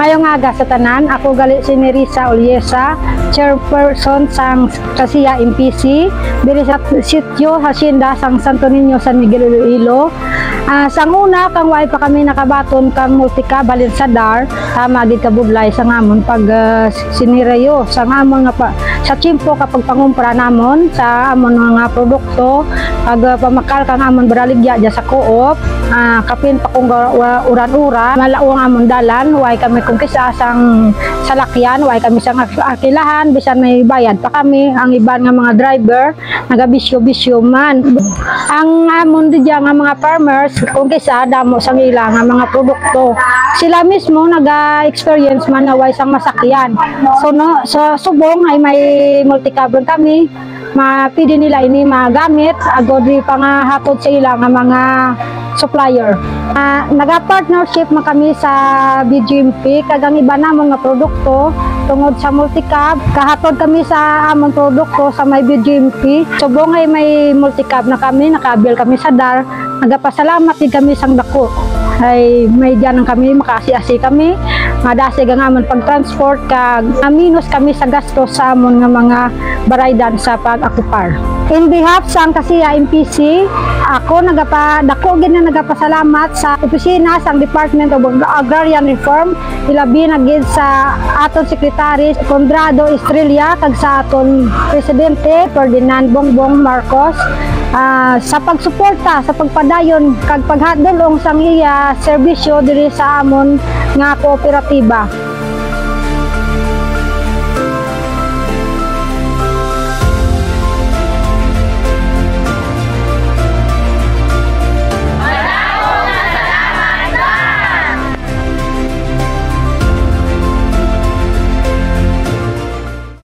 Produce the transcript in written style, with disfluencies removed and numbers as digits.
Mayong aga sa tanan, ako gali si Nerissa Olyesa, chairperson sang Kasiya MPC, diri sa sitio Hacienda sang Santo Niño, San Miguel, Iloilo. Sang una kang way pa kami nakabaton kang multika balin sa DAR, tama gid kabudlay sa ngamon pag sinireyo sa ngamon nga pa sa tiyempo kapag pangumpra namon sa amon mga produkto, pag pamakal kang amon baraligya dya sa Coop, kapin pa kung uran-ura malawang amon dalan, way kami kung kisa sang salakyan, way kami sang akilahan bisan may bayad pa kami. Ang iban nga mga driver nagabisyo-bisyo man. Ang amon dya nga mga farmers kung kisa damo sang ila nga mga produkto, sila mismo naga-experience man na way sang masakyan. So no, sa subong ay may multi-carbon kami, mapili nila ini magamit agod ri pangahatod sa ila nga mga supplier. Naga-partnership man kami sa BGMP kagang iba namon nga produkto tungod sa multicab, kahatod kami sa among produkto sa may BGMP. Subong ay may multicab na kami, nakabil kami sa DAR. Nagapasalamat din kami sang dako ay may diyan kami makasi-asi kami madasig ang amon pag-transport kag minus kami sa gastos sa amon nga mga baraydan sa pag-akupar. In behalf sang Kasiya MPC, ako dako gid na nagapasalamat sa opisina sang Department of Agrarian Reform, ilabi na gid sa aton Secretary Condrado Estrella kag sa aton Presidente Ferdinand Bongbong Marcos sa pagsuporta sa pagpadayon kag paghatdulong sang iya serbisyo diri sa amon nga kooperatiba.